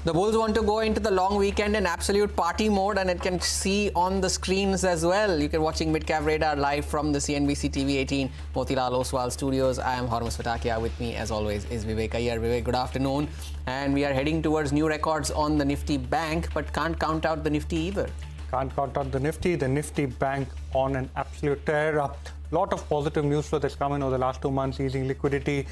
The Bulls want to go into the long weekend in absolute party mode, and it can see on the screens as well. You can watching Midcap Radar live from the CNBC-TV18 Motilal Oswal studios. I am Hormus Fatakia. With me, as always, is Vivek Iyer. Vivek, good afternoon. And we are heading towards new records on the Nifty Bank, but can't count out the Nifty either. Can't count out the Nifty Bank on an absolute tear. Lot of positive news flow that's come in over the last 2 months, easing liquidity,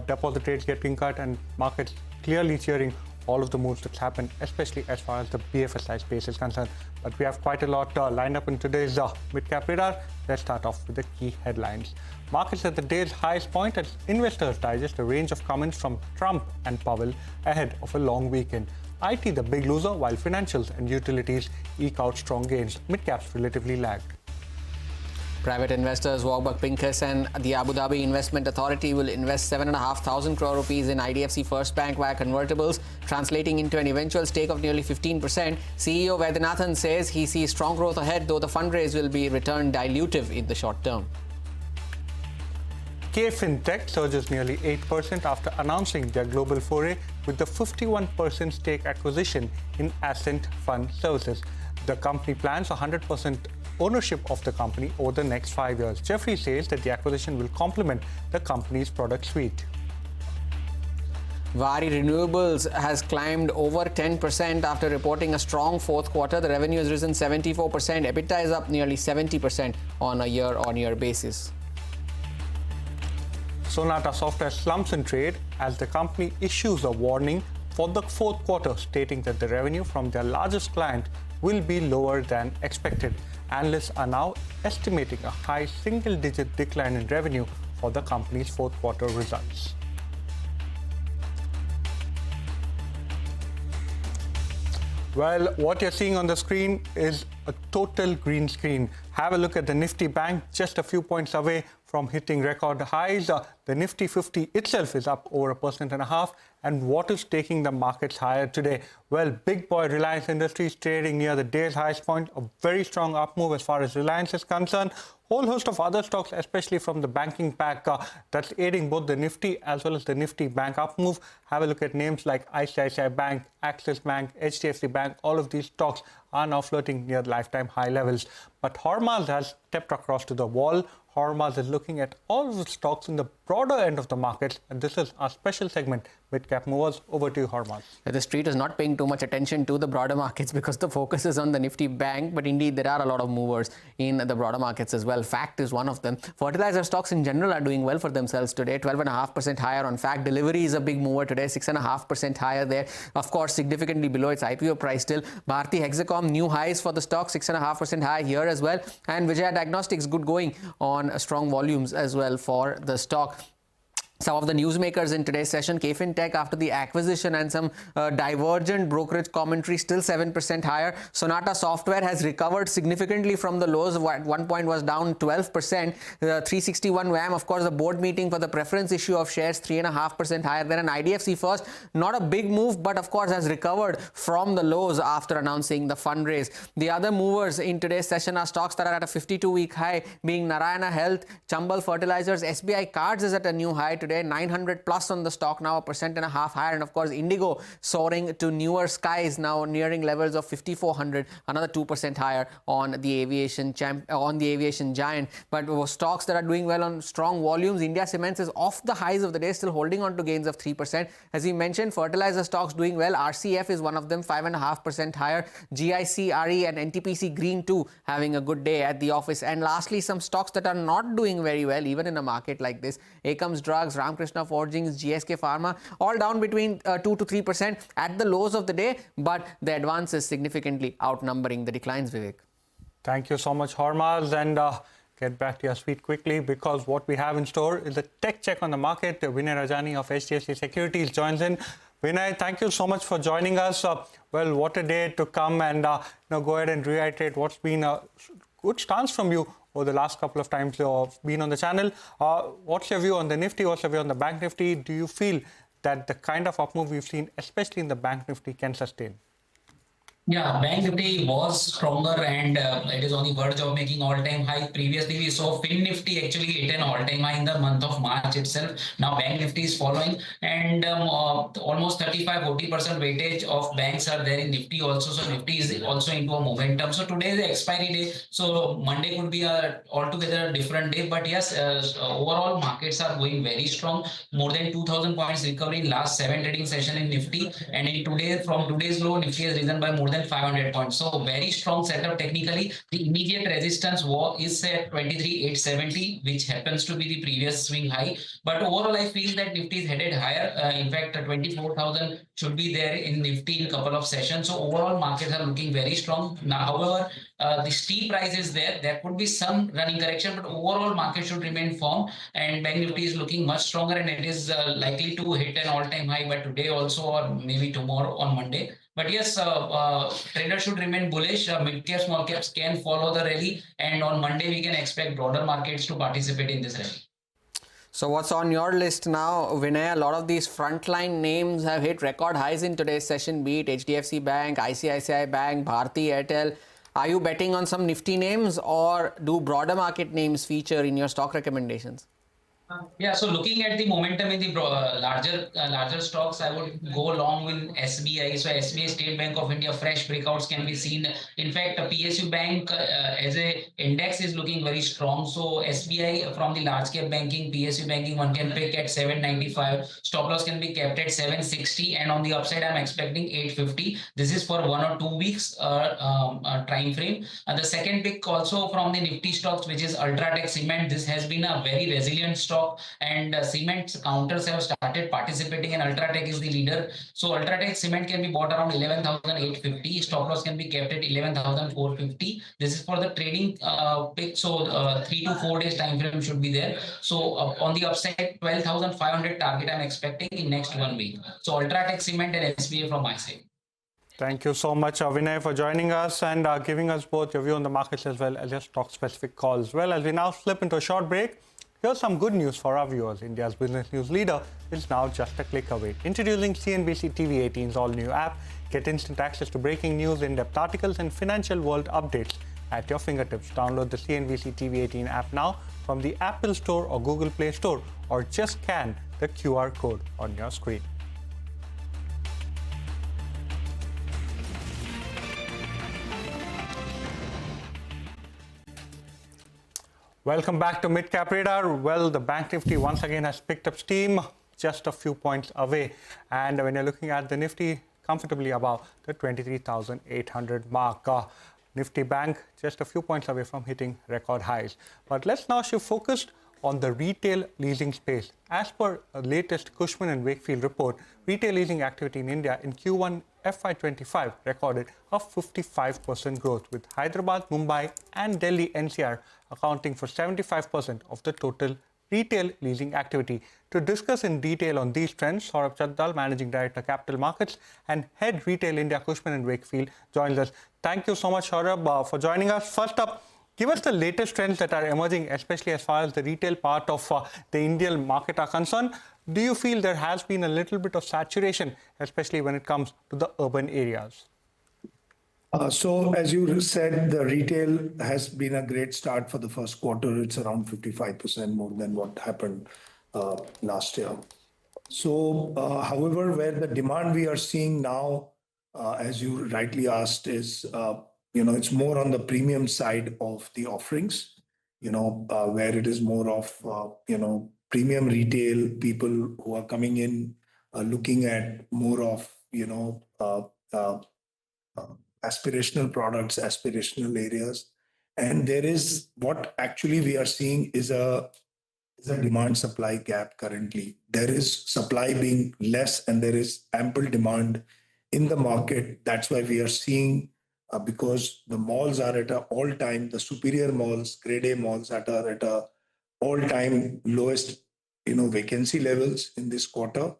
deposit rates getting cut, and markets clearly cheering all of the moves that's happened, especially as far as the BFSI space is concerned. But we have quite a lot lined up in today's Midcap Radar. Let's start off with the key headlines. Markets at the day's highest point as investors digest a range of comments from Trump and Powell ahead of a long weekend. IT the big loser, while financials and utilities eke out strong gains. Midcaps relatively lagged. Private investors Warburg Pincus and the Abu Dhabi Investment Authority will invest 7,500 crore rupees in IDFC First Bank via convertibles, translating into an eventual stake of nearly 15%. CEO Vaidyanathan says he sees strong growth ahead, though the fundraise will be return dilutive in the short term. Fintech surges nearly 8% after announcing their global foray with the 51% stake acquisition in Ascent Fund Services. The company plans 100% ownership of the company over the next 5 years. Jeffrey says that the acquisition will complement the company's product suite. Waaree Renewables has climbed over 10% after reporting a strong fourth quarter. The revenue has risen 74%. EBITDA is up nearly 70% on a year-on-year basis. Sonata Software slumps in trade as the company issues a warning for the fourth quarter, stating that the revenue from their largest client will be lower than expected. Analysts are now estimating a high single-digit decline in revenue for the company's fourth quarter results. Well, what you're seeing on the screen is a total green screen. Have a look at the Nifty Bank, just a few points away from hitting record highs. The Nifty 50 itself is up over 1.5%. And what is taking the markets higher today? Well, big boy Reliance Industries trading near the day's highest point. A very strong up move as far as Reliance is concerned. Whole host of other stocks, especially from the banking pack, that's aiding both the Nifty as well as the Nifty Bank up move. Have a look at names like ICICI Bank, Axis Bank, HDFC Bank. All of these stocks are now flirting near lifetime high levels. But Hormuz has stepped across to the wall. Hormuz is looking at all of the stocks in the broader end of the markets, and this is our special segment, Midcap Movers. Over to you, Hormuz. The street is not paying too much attention to the broader markets because the focus is on the Nifty Bank, but indeed there are a lot of movers in the broader markets as well. Fact is one of them. Fertilizer stocks in general are doing well for themselves today, 12.5% higher on Fact. Delivery is a big mover today, 6.5% higher there. Of course, significantly below its IPO price still. Bharti Hexacom, new highs for the stock, 6.5% high here as well. And Vijaya Diagnostics, good going on strong volumes as well for the stock. Some of the newsmakers in today's session, Fintech after the acquisition and some divergent brokerage commentary, still 7% higher. Sonata Software has recovered significantly from the lows. At one point was down 12%. 361 WAM, of course, the board meeting for the preference issue of shares, 3.5% higher than an IDFC First. Not a big move, but of course has recovered from the lows after announcing the fundraise. The other movers in today's session are stocks that are at a 52-week high, being Narayana Health, Chambal Fertilizers, SBI Cards is at a new high today, 900 plus on the stock, now 1.5% higher, and of course Indigo soaring to newer skies, now nearing levels of 5,400, another 2% higher on the aviation giant. But stocks that are doing well on strong volumes, India Cements is off the highs of the day, still holding on to gains of 3%. As we mentioned, fertilizer stocks doing well. RCF is one of them, 5.5% higher. GIC, RE and NTPC Green too having a good day at the office. And lastly, some stocks that are not doing very well even in a market like this. Akums Drugs, Ramkrishna Forgings, GSK Pharma, all down between 2 to 3% at the lows of the day, but the advance is significantly outnumbering the declines, Vivek. Thank you so much, Hormuz, and get back to your suite quickly because what we have in store is a tech check on the market. Vinay Rajani of HDFC Securities joins in. Vinay, thank you so much for joining us. Well, what a day to come and go ahead and reiterate what's been a good stance from you over the last couple of times you've been on the channel. What's your view on the Nifty? What's your view on the Bank Nifty? Do you feel that the kind of up move we've seen, especially in the Bank Nifty, can sustain? Yeah, Bank Nifty was stronger and it is on the verge of making all-time high. Previously, we saw Fin Nifty actually hit an all-time high in the month of March itself. Now, Bank Nifty is following, and almost 35-40% weightage of banks are there in Nifty also. So Nifty is also into a momentum. So today is the expiry day. So Monday could be a altogether different day. But yes, overall markets are going very strong. More than 2,000 points recovery in last 7 trading session in Nifty, and in today from today's low, Nifty has risen by more than 500 points. So very strong setup technically. The immediate resistance is at 23,870, which happens to be the previous swing high. But overall, I feel that Nifty is headed higher. In fact, 24,000 should be there in Nifty in a couple of sessions. So overall, markets are looking very strong. Now, however, the steep rise is there. There could be some running correction, but overall, market should remain firm. And Bank Nifty is looking much stronger, and it is likely to hit an all-time high by today also, or maybe tomorrow on Monday. But yes, traders should remain bullish. Mid-cap, small caps can follow the rally, and on Monday we can expect broader markets to participate in this rally. So what's on your list now, Vinay? A lot of these frontline names have hit record highs in today's session, be it HDFC Bank, ICICI Bank, Bharti Airtel. Are you betting on some Nifty names, or do broader market names feature in your stock recommendations? Yeah, so looking at the momentum in the larger stocks, I would go along with SBI. So SBI, State Bank of India, fresh breakouts can be seen. In fact, PSU Bank as a index is looking very strong. So SBI from the large cap banking, PSU banking, one can pick at 795. Stop loss can be kept at 760, and on the upside, I'm expecting 850. This is for 1 or 2 weeks time frame. The second pick also from the Nifty stocks, which is Ultratech Cement. This has been a very resilient stock, and cement counters have started participating, and Ultratech is the leader. So Ultratech Cement can be bought around 11,850. Stop loss can be kept at 11,450. This is for the trading pick. So 3 to 4 days time frame should be there. So on the upside, 12,500 target I'm expecting in next 1 week. So Ultratech Cement and SBA from my side. Thank you so much, Vinay, for joining us and giving us both your view on the markets as well as your stock-specific calls. Well, as we now slip into a short break, here's some good news for our viewers. India's business news leader is now just a click away. Introducing CNBC TV18's all-new app. Get instant access to breaking news, in-depth articles, and financial world updates at your fingertips. Download the CNBC TV18 app now from the Apple Store or Google Play Store, or just scan the QR code on your screen. Welcome back to Mid-Cap Radar. Well, the Bank Nifty once again has picked up steam, just a few points away. And when you're looking at the Nifty, comfortably above the 23,800 mark. Nifty Bank just a few points away from hitting record highs. But let's now shift focus on the retail leasing space. As per a latest Cushman & Wakefield report, retail leasing activity in India in Q1 FY25 recorded a 55% growth, with Hyderabad, Mumbai and Delhi NCR accounting for 75% of the total retail leasing activity. To discuss in detail on these trends, Saurabh Chaddal, Managing Director, Capital Markets and Head Retail India, Cushman & Wakefield, joins us. Thank you so much, Saurabh, for joining us. First up, give us the latest trends that are emerging, especially as far as the retail part of the Indian market are concerned. Do you feel there has been a little bit of saturation, especially when it comes to the urban areas? So as you said, the retail has been a great start for the first quarter. It's around 55% more than what happened last year. So, however, where the demand we are seeing now, as you rightly asked, is, it's more on the premium side of the offerings, where it is more of, premium retail, people who are coming in, looking at more of, aspirational products, aspirational areas. And there is what actually we are seeing is a demand supply gap currently. There is supply being less and there is ample demand in the market. That's why we are seeing, because the malls are at an all-time, the superior malls, grade A malls are at a all-time lowest, vacancy levels in this quarter.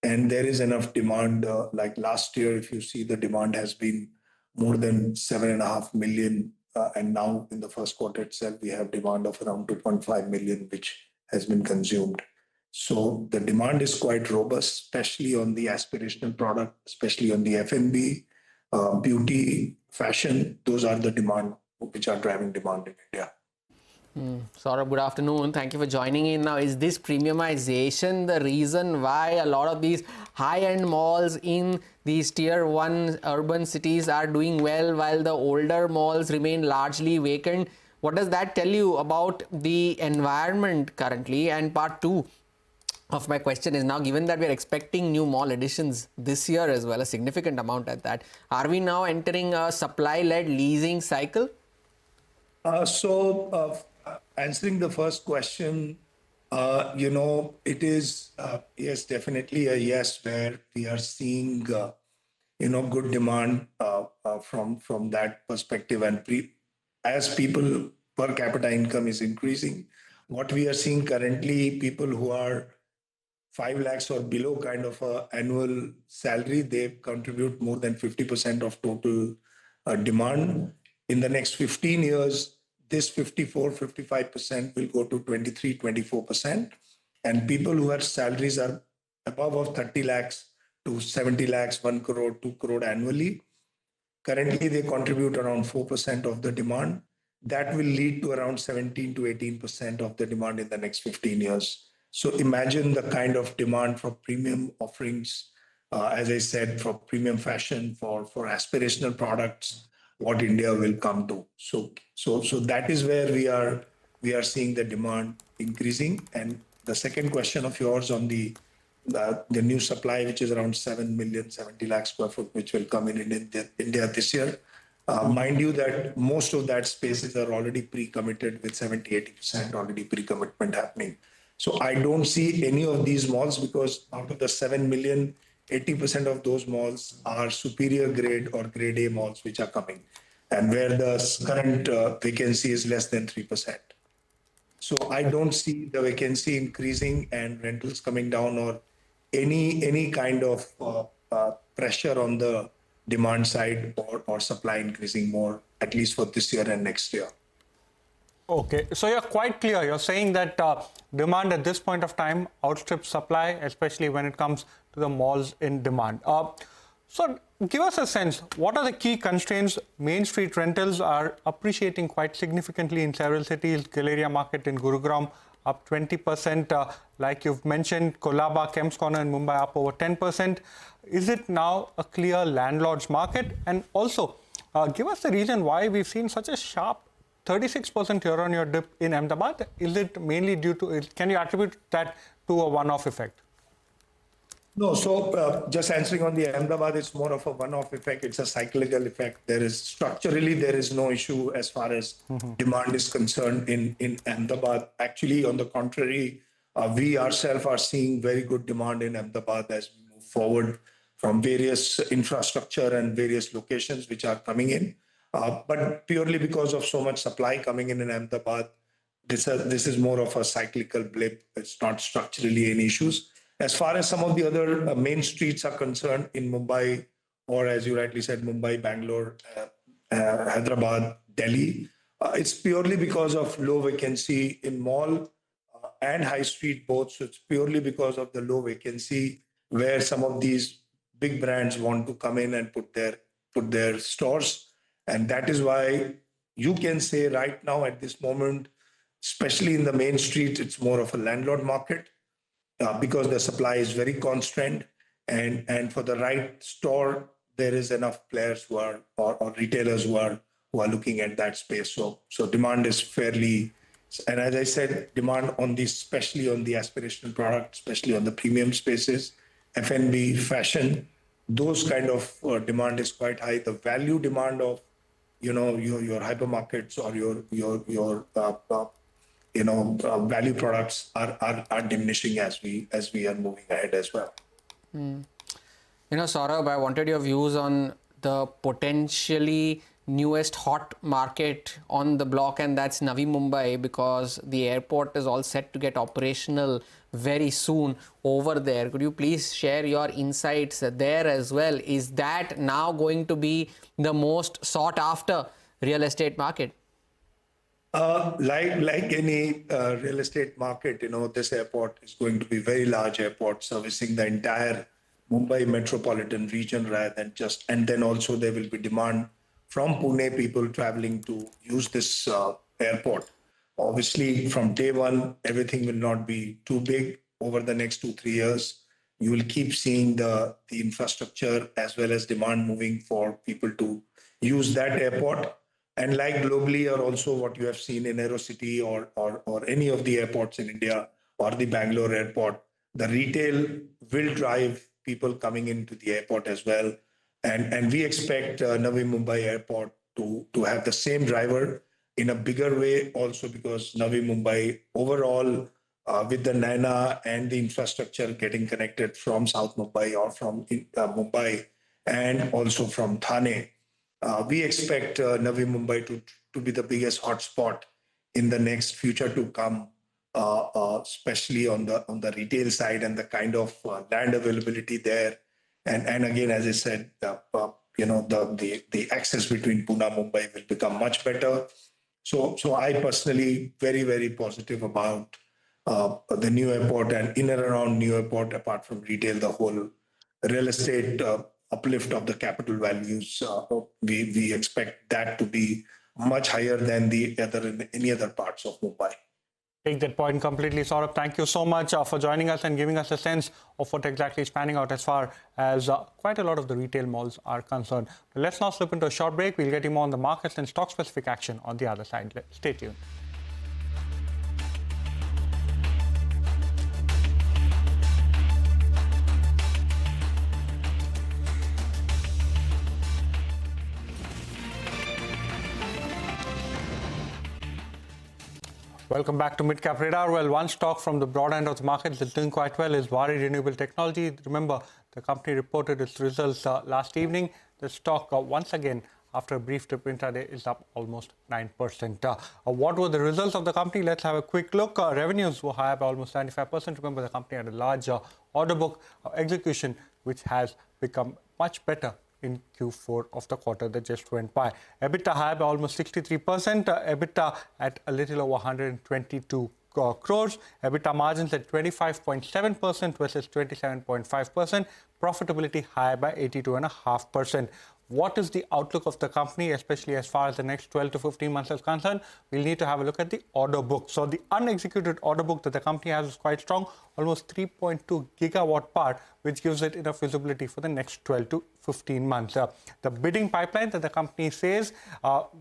And there is enough demand. Like last year, if you see, the demand has been more than 7.5 million. And now in the first quarter itself, we have demand of around 2.5 million, which has been consumed. So the demand is quite robust, especially on the aspirational product, especially on the F&B, beauty, fashion, those are the demand which are driving demand in India. Saurabh, good afternoon. Thank you for joining in. Now, is this premiumization the reason why a lot of these high-end malls in these tier 1 urban cities are doing well while the older malls remain largely vacant? What does that tell you about the environment currently? And part 2 of my question is, now given that we are expecting new mall additions this year as well, a significant amount at that, are we now entering a supply-led leasing cycle? Answering the first question, it is, yes, definitely a yes, where we are seeing, good demand from that perspective. And as people per capita income is increasing, what we are seeing currently, people who are 5 lakhs or below kind of a annual salary, they contribute more than 50% of total demand. In the next 15 years, this 55% will go to 24%. And people who have salaries are above of 30 lakhs to 70 lakhs, 1 crore, 2 crore annually. Currently, they contribute around 4% of the demand. That will lead to around 17 to 18% of the demand in the next 15 years. So imagine the kind of demand for premium offerings, as I said, for premium fashion, for aspirational products, what India will come to. So that is where we are seeing the demand increasing. And the second question of yours on the new supply, which is around 7 lakh square foot, which will come in India this year. Mind you that most of that spaces are already pre-committed with 70-80% already pre-commitment happening. So I don't see any of these malls, because out of the 7 million, 80% of those malls are superior grade or grade A malls which are coming, and where the current vacancy is less than 3%. So I don't see the vacancy increasing and rentals coming down, or any kind of pressure on the demand side or supply increasing more, at least for this year and next year. Okay, so you're quite clear. You're saying that demand at this point of time outstrips supply, especially when it comes to the malls in demand. So give us a sense, what are the key constraints? Main Street rentals are appreciating quite significantly in several cities. Galleria Market in Gurugram up 20%. Like you've mentioned, Kolaba, Kemp's Corner in Mumbai up over 10%. Is it now a clear landlord's market? And also, give us the reason why we've seen such a sharp 36% year-on-year dip in Ahmedabad. Is it mainly due to, can you attribute that to a one-off effect? No, so just answering on the Ahmedabad, it's more of a one-off effect. It's a cyclical effect. Structurally, there is no issue as far as demand is concerned in Ahmedabad. Actually, on the contrary, we ourselves are seeing very good demand in Ahmedabad as we move forward from various infrastructure and various locations which are coming in. But purely because of so much supply coming in Ahmedabad, this is more of a cyclical blip. It's not structurally any issues. As far as some of the other main streets are concerned in Mumbai, or as you rightly said, Mumbai, Bangalore, Hyderabad, Delhi, it's purely because of low vacancy in mall and high street both. So it's purely because of the low vacancy where some of these big brands want to come in and put their stores. And that is why you can say right now at this moment, especially in the main street, it's more of a landlord market because the supply is very constrained. And for the right store, there is enough players who are, or retailers who are looking at that space. So demand is fairly, and as I said, demand on these, especially on the aspirational product, especially on the premium spaces, F&B, fashion, those kind of demand is quite high. The value demand of your hypermarkets or your value products are diminishing as we are moving ahead as well. Saurabh, I wanted your views on the potentially newest hot market on the block, and that's Navi Mumbai, because the airport is all set to get operational very soon over there. Could you please share your insights there as well? Is that now going to be the most sought after real estate market? Like any real estate market, this airport is going to be a very large airport servicing the entire Mumbai metropolitan region rather than just, and then also there will be demand from Pune people traveling to use this airport. Obviously, from day one, everything will not be too big. Over the next 2-3 years, you will keep seeing the infrastructure as well as demand moving for people to use that airport. And like globally, or also what you have seen in AeroCity or any of the airports in India or the Bangalore airport, the retail will drive people coming into the airport as well. And we expect Navi Mumbai Airport to have the same driver in a bigger way also, because Navi Mumbai overall, with the Naina and the infrastructure getting connected from South Mumbai or from Mumbai and also from Thane, we expect Navi Mumbai to be the biggest hotspot in the next future to come, especially on the retail side and the kind of land availability there. And again, as I said, the access between Pune and Mumbai will become much better. So I personally very positive about the new airport, and in and around new airport. Apart from retail, the whole real estate uplift of the capital values, we expect that to be much higher than any other parts of Mumbai. Take that point completely, Saurabh. Thank you so much for joining us and giving us a sense of what exactly is panning out as far as quite a lot of the retail malls are concerned. But let's now slip into a short break. We'll get you more on the markets and stock-specific action on the other side. Stay tuned. Welcome back to Midcap Radar. Well, one stock from the broad end of the market that's doing quite well is Waaree Renewable Technology. Remember, the company reported its results last evening. The stock, once again, after a brief dip intraday, is up almost 9%. What were the results of the company? Let's have a quick look. Revenues were higher by almost 95%. Remember, the company had a large order book execution, which has become much better in Q4 of the quarter that just went by. EBITDA higher by almost 63%. EBITDA at a little over 122 crores. EBITDA margins at 25.7% versus 27.5%. Profitability higher by 82.5%. What is the outlook of the company, especially as far as the next 12 to 15 months is concerned? We'll need to have a look at the order book. So the unexecuted order book that the company has is quite strong, almost 3.2 gigawatt power, which gives it enough visibility for the next 12 to 15 months. The bidding pipeline that the company says,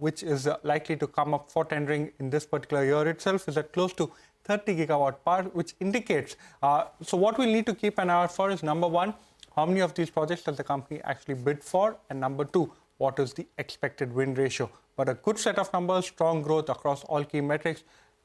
which is likely to come up for tendering in this particular year itself, is at close to 30 gigawatt power, which indicates. So what we'll need to keep an eye out for is, number one, how many of these projects does the company actually bid for? And number two, what is the expected win ratio? But a good set of numbers, strong growth across all key metrics,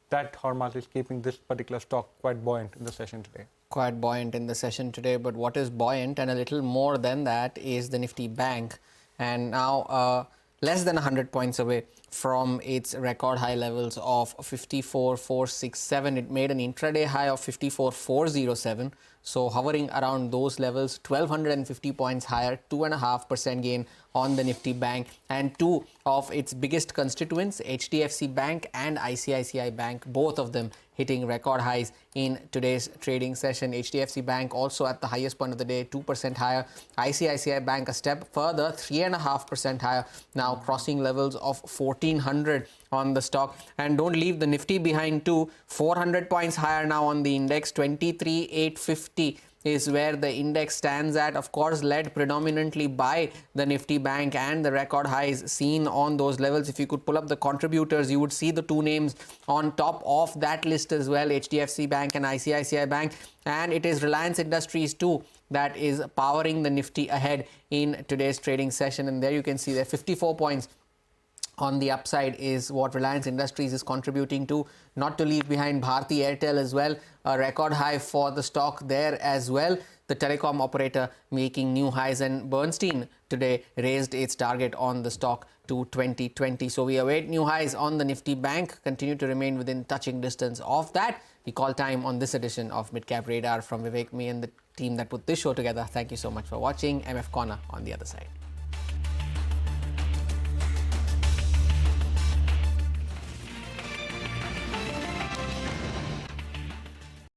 that Hormaz is keeping this particular stock quite buoyant in the session today. Quite buoyant in the session today, but what is buoyant and a little more than that is the Nifty Bank. And now less than 100 points away from its record high levels of 54,467. It made an intraday high of 54,407. So hovering around those levels, 1,250 points higher, 2.5% gain on the Nifty Bank. And two of its biggest constituents, HDFC Bank and ICICI Bank, both of them hitting record highs in today's trading session. HDFC Bank also at the highest point of the day, 2% higher. ICICI Bank a step further, 3.5% higher, now crossing levels of 1,400 on the stock. And don't leave the Nifty behind too, 400 points higher now on the index, 23,850 is where the index stands at, of course led predominantly by the Nifty Bank and the record highs seen on those levels. If you could pull up the contributors, you would see the two names on top of that list as well, HDFC Bank and ICICI Bank. And it is Reliance Industries too that is powering the Nifty ahead in today's trading session. And there you can see there 54 points on the upside is what Reliance Industries is contributing to. Not to leave behind Bharti Airtel as well, a record high for the stock there as well. The telecom operator making new highs, and Bernstein today raised its target on the stock to 2020. So we await new highs on the Nifty Bank, continue to remain within touching distance of that. We call time on this edition of Midcap Radar. From Vivek, me and the team that put this show together, thank you so much for watching. MF Corner on the other side.